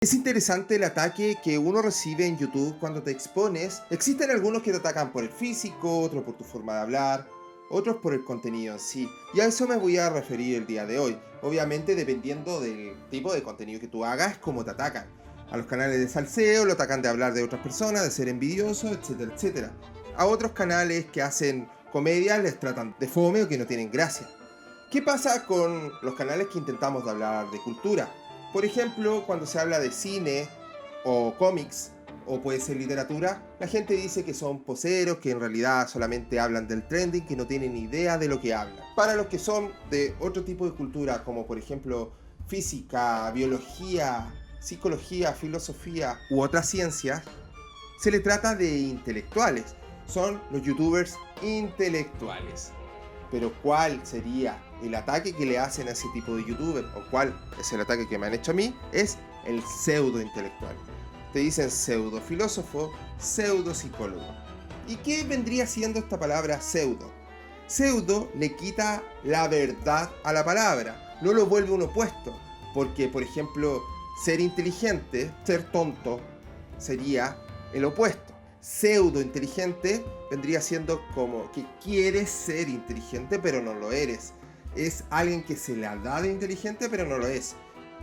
Es interesante el ataque que uno recibe en YouTube cuando te expones. Existen algunos que te atacan por el físico, otros por tu forma de hablar, otros por el contenido en sí. Y a eso me voy a referir el día de hoy. Obviamente dependiendo del tipo de contenido que tú hagas, cómo te atacan. A los canales de salseo lo atacan de hablar de otras personas, de ser envidioso, etcétera, etcétera. A otros canales que hacen comedia les tratan de fome o que no tienen gracia. ¿Qué pasa con los canales que intentamos de hablar de cultura? Por ejemplo, cuando se habla de cine o cómics, o puede ser literatura, la gente dice que son poseros, que en realidad solamente hablan del trending, que no tienen idea de lo que hablan. Para los que son de otro tipo de cultura, como por ejemplo física, biología, psicología, filosofía u otras ciencias, se le trata de intelectuales. Son los youtubers intelectuales. Pero ¿cuál sería el ataque que le hacen a ese tipo de youtuber? ¿O cuál es el ataque que me han hecho a mí? Es el pseudo intelectual. Te dicen pseudo filósofo, pseudo psicólogo. ¿Y qué vendría siendo esta palabra pseudo? Pseudo le quita la verdad a la palabra, no lo vuelve un opuesto. Porque, por ejemplo, ser inteligente, ser tonto, sería el opuesto. Pseudo inteligente vendría siendo como que quieres ser inteligente pero no lo eres. Es alguien que se la da de inteligente pero no lo es.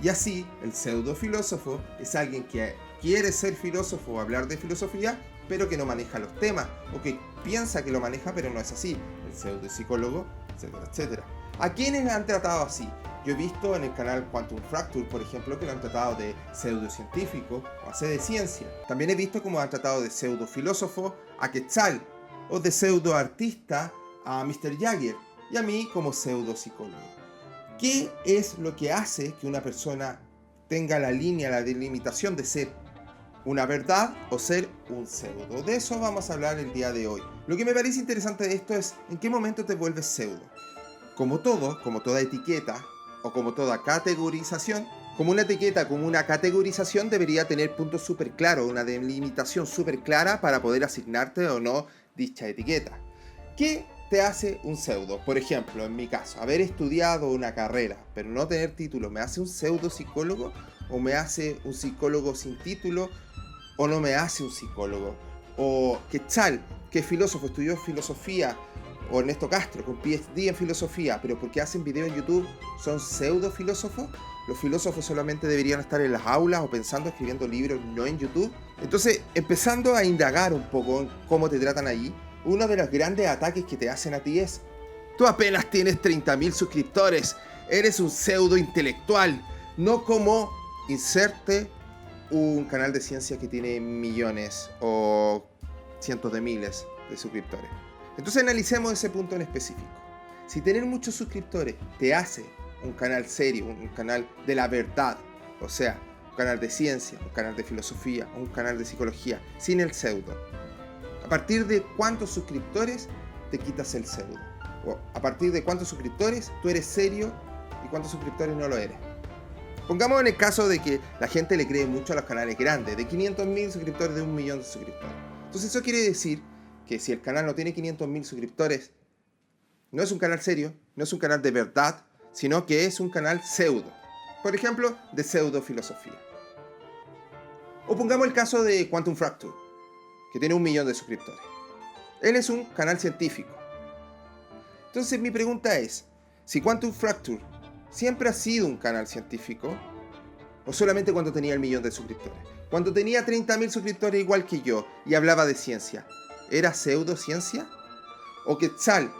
Y así, el pseudo filósofo es alguien que quiere ser filósofo o hablar de filosofía pero que no maneja los temas o que piensa que lo maneja pero no es así. El pseudo psicólogo, etcétera, etcétera. ¿A quiénes han tratado así? Yo he visto en el canal Quantum Fracture, por ejemplo, que lo han tratado de pseudocientífico o hace de ciencia. También he visto cómo han tratado de pseudofilósofo a Quetzal o de pseudoartista a Mr. Jagger y a mí como pseudopsicólogo. ¿Qué es lo que hace que una persona tenga la línea, la delimitación de ser una verdad o ser un pseudo? De eso vamos a hablar el día de hoy. Lo que me parece interesante de esto es en qué momento te vuelves pseudo. Como todo, como toda etiqueta, o como toda categorización, como una etiqueta, como una categorización debería tener puntos súper claros, una delimitación súper clara para poder asignarte o no dicha etiqueta. ¿Qué te hace un pseudo? Por ejemplo, en mi caso, haber estudiado una carrera, pero no tener título, ¿me hace un pseudo psicólogo? ¿O me hace un psicólogo sin título? ¿O no me hace un psicólogo? O Quetzal, que es filósofo, estudió filosofía, o Ernesto Castro con PhD en filosofía, pero porque hacen video en YouTube son pseudo filósofos. Los filósofos solamente deberían estar en las aulas o pensando, escribiendo libros, no en YouTube. Entonces, empezando a indagar un poco en cómo te tratan allí, uno de los grandes ataques que te hacen a ti es: tú apenas tienes 30.000 suscriptores, eres un pseudo intelectual, no como inserte un canal de ciencia que tiene millones o cientos de miles de suscriptores. Entonces analicemos ese punto en específico. Si tener muchos suscriptores te hace un canal serio, un canal de la verdad, o sea, un canal de ciencia, un canal de filosofía, un canal de psicología, sin el pseudo, ¿a partir de cuántos suscriptores te quitas el pseudo? O a partir de cuántos suscriptores tú eres serio y cuántos suscriptores no lo eres. Pongamos en el caso de que la gente le cree mucho a los canales grandes, de 500.000 suscriptores, de 1.000.000 de suscriptores. Entonces eso quiere decir que si el canal no tiene 500.000 suscriptores, no es un canal serio, no es un canal de verdad, sino que es un canal pseudo. Por ejemplo, de pseudofilosofía. O pongamos el caso de Quantum Fracture, que tiene 1.000.000 de suscriptores. Él es un canal científico. Entonces mi pregunta es, si Quantum Fracture siempre ha sido un canal científico, o solamente cuando tenía el 1.000.000 de suscriptores. Cuando tenía 30.000 suscriptores igual que yo y hablaba de ciencia, ¿era pseudociencia? ¿O Quetzal,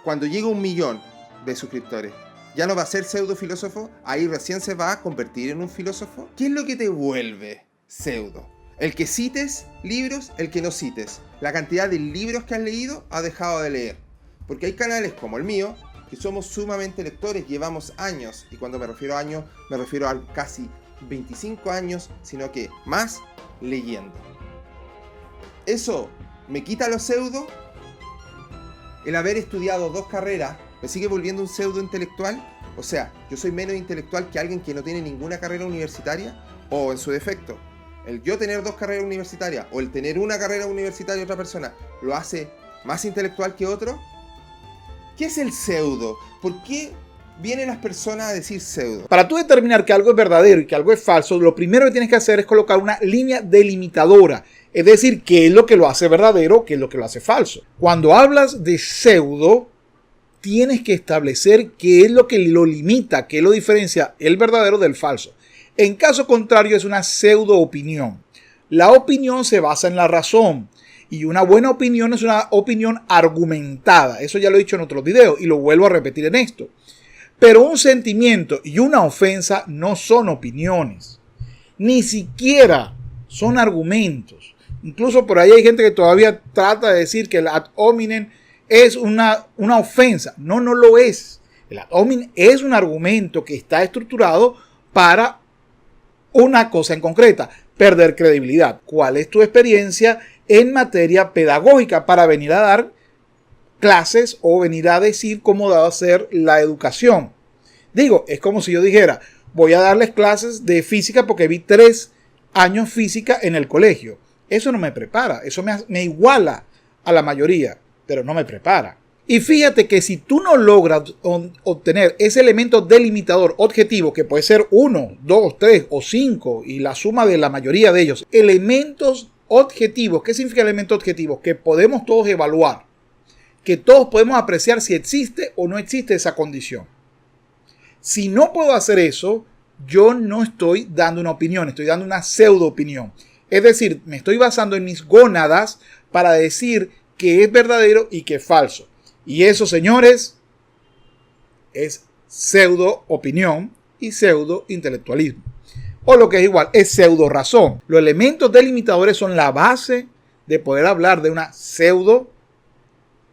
cuando llega 1.000.000 de suscriptores, ya no va a ser pseudofilósofo? ¿Ahí recién se va a convertir en un filósofo? ¿Qué es lo que te vuelve pseudo? ¿El que cites libros? ¿El que no cites? ¿La cantidad de libros que has leído? ¿Has dejado de leer? Porque hay canales como el mío, que somos sumamente lectores, llevamos años, y cuando me refiero a años, me refiero a casi 25 años, sino que más leyendo. ¿Eso me quita lo pseudo? ¿El haber estudiado 2 carreras me sigue volviendo un pseudo intelectual? O sea, ¿yo soy menos intelectual que alguien que no tiene ninguna carrera universitaria? O en su defecto, el yo tener 2 carreras universitarias o el tener una carrera universitaria de otra persona ¿lo hace más intelectual que otro? ¿Qué es el pseudo? ¿Por qué vienen las personas a decir pseudo? Para tú determinar que algo es verdadero y que algo es falso, lo primero que tienes que hacer es colocar una línea delimitadora. Es decir, qué es lo que lo hace verdadero, qué es lo que lo hace falso. Cuando hablas de pseudo, tienes que establecer qué es lo que lo limita, qué lo diferencia el verdadero del falso. En caso contrario, es una pseudo opinión. La opinión se basa en la razón. Y una buena opinión es una opinión argumentada. Eso ya lo he dicho en otros videos y lo vuelvo a repetir en esto. Pero un sentimiento y una ofensa no son opiniones. Ni siquiera son argumentos. Incluso por ahí hay gente que todavía trata de decir que el ad hominem es una ofensa. No, no lo es. El ad hominem es un argumento que está estructurado para una cosa en concreta: perder credibilidad. ¿Cuál es tu experiencia en materia pedagógica para venir a dar clases o venir a decir cómo debe ser la educación? Digo, es como si yo dijera, voy a darles clases de física porque vi 3 años física en el colegio. Eso no me prepara, eso me iguala a la mayoría, pero no me prepara. Y fíjate que si tú no logras obtener ese elemento delimitador objetivo, que puede ser 1, 2, 3 o 5, y la suma de la mayoría de ellos, elementos objetivos. ¿Qué significa elemento objetivo? Que podemos todos evaluar, que todos podemos apreciar si existe o no existe esa condición. Si no puedo hacer eso, yo no estoy dando una opinión, estoy dando una pseudo opinión. Es decir, me estoy basando en mis gónadas para decir que es verdadero y que es falso. Y eso, señores, es pseudo opinión y pseudo intelectualismo. O lo que es igual, es pseudo razón. Los elementos delimitadores son la base de poder hablar de una pseudo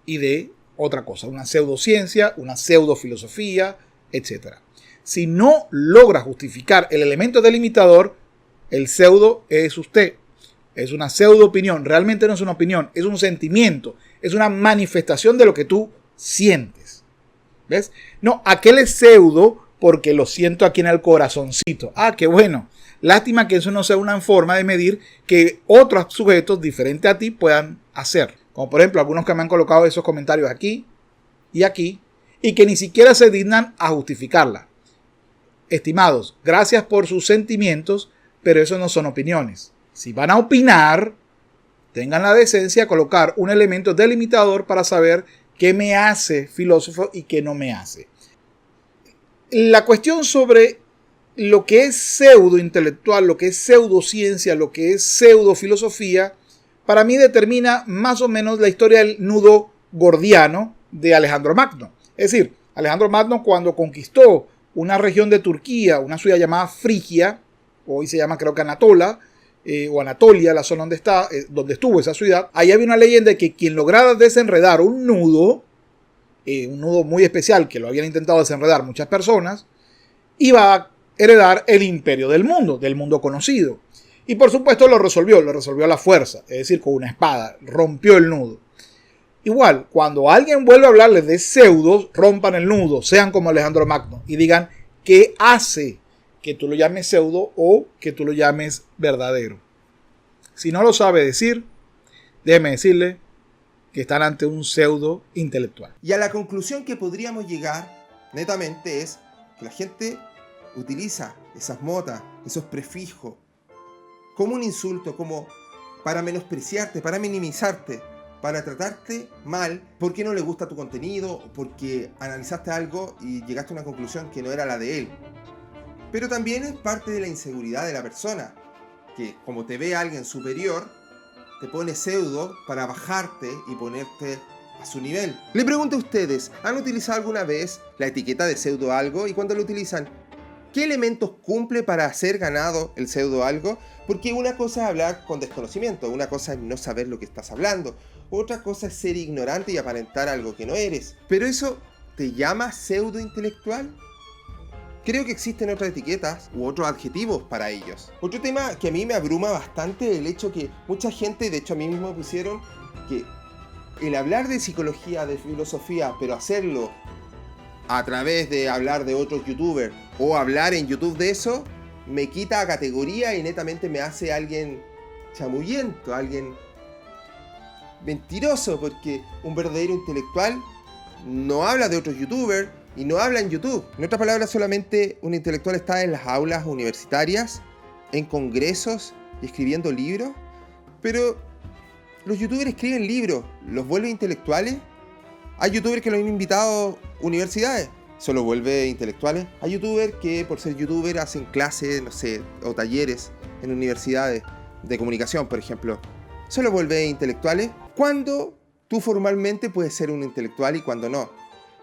y de otra cosa, una pseudociencia, una pseudo filosofía, etc. Si no logra justificar el elemento delimitador, el pseudo es usted. Es una pseudo opinión. Realmente no es una opinión, es un sentimiento, es una manifestación de lo que tú sientes. ¿Ves? No, aquel es pseudo porque lo siento aquí en el corazoncito. Ah, qué bueno. Lástima que eso no sea una forma de medir que otros sujetos diferentes a ti puedan hacer. Como por ejemplo algunos que me han colocado esos comentarios aquí y que ni siquiera se dignan a justificarla. Estimados, gracias por sus sentimientos, pero eso no son opiniones. Si van a opinar, tengan la decencia de colocar un elemento delimitador para saber qué me hace filósofo y qué no me hace. La cuestión sobre lo que es pseudo intelectual, lo que es pseudociencia, lo que es pseudo filosofía, para mí determina más o menos la historia del nudo gordiano de Alejandro Magno. Es decir, Alejandro Magno, cuando conquistó una región de Turquía, una ciudad llamada Frigia, hoy se llama creo que Anatolia, o Anatolia, la zona donde estuvo esa ciudad, ahí había una leyenda de que quien lograra desenredar un nudo muy especial que lo habían intentado desenredar muchas personas, iba a heredar el imperio del mundo conocido. Y por supuesto lo resolvió a la fuerza, es decir, con una espada, rompió el nudo. Igual, cuando alguien vuelve a hablarles de pseudos, rompan el nudo, sean como Alejandro Magno y digan qué hace que tú lo llames pseudo o que tú lo llames verdadero. Si no lo sabe decir, déjeme decirle que están ante un pseudo intelectual. Y a la conclusión que podríamos llegar, netamente, es que la gente utiliza esas motas, esos prefijos, como un insulto, como para menospreciarte, para minimizarte, para tratarte mal, porque no le gusta tu contenido, o porque analizaste algo y llegaste a una conclusión que no era la de él. Pero también es parte de la inseguridad de la persona, que como te ve alguien superior, te pone pseudo para bajarte y ponerte a su nivel. Le pregunto a ustedes, ¿han utilizado alguna vez la etiqueta de pseudo algo? Y cuando lo utilizan, ¿qué elementos cumple para ser ganado el pseudo algo? Porque una cosa es hablar con desconocimiento, una cosa es no saber lo que estás hablando, otra cosa es ser ignorante y aparentar algo que no eres. ¿Pero eso te llama pseudo intelectual? Creo que existen otras etiquetas u otros adjetivos para ellos. Otro tema que a mí me abruma bastante es el hecho que mucha gente, de hecho a mí mismo pusieron que el hablar de psicología, de filosofía, pero hacerlo a través de hablar de otros youtubers o hablar en YouTube de eso, me quita categoría y netamente me hace alguien chamullento, alguien mentiroso, porque un verdadero intelectual no habla de otros youtubers y no habla en YouTube. En otras palabras, solamente un intelectual está en las aulas universitarias, en congresos y escribiendo libros. Pero los youtubers escriben libros, ¿los vuelve intelectuales? Hay youtubers que los han invitado a universidades, ¿se los vuelve intelectuales? Hay youtubers que por ser youtuber hacen clases, no sé, o talleres en universidades de comunicación, por ejemplo. ¿Se los vuelve intelectuales? ¿Cuándo tú formalmente puedes ser un intelectual y cuándo no?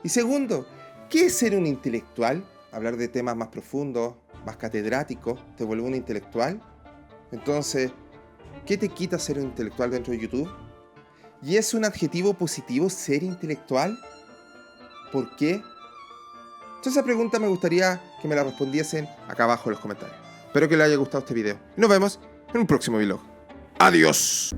Y segundo, ¿qué es ser un intelectual? Hablar de temas más profundos, más catedráticos, ¿te vuelve un intelectual? Entonces, ¿qué te quita ser un intelectual dentro de YouTube? ¿Y es un adjetivo positivo ser intelectual? ¿Por qué? Entonces esa pregunta me gustaría que me la respondiesen acá abajo en los comentarios. Espero que les haya gustado este video. Nos vemos en un próximo vlog. ¡Adiós!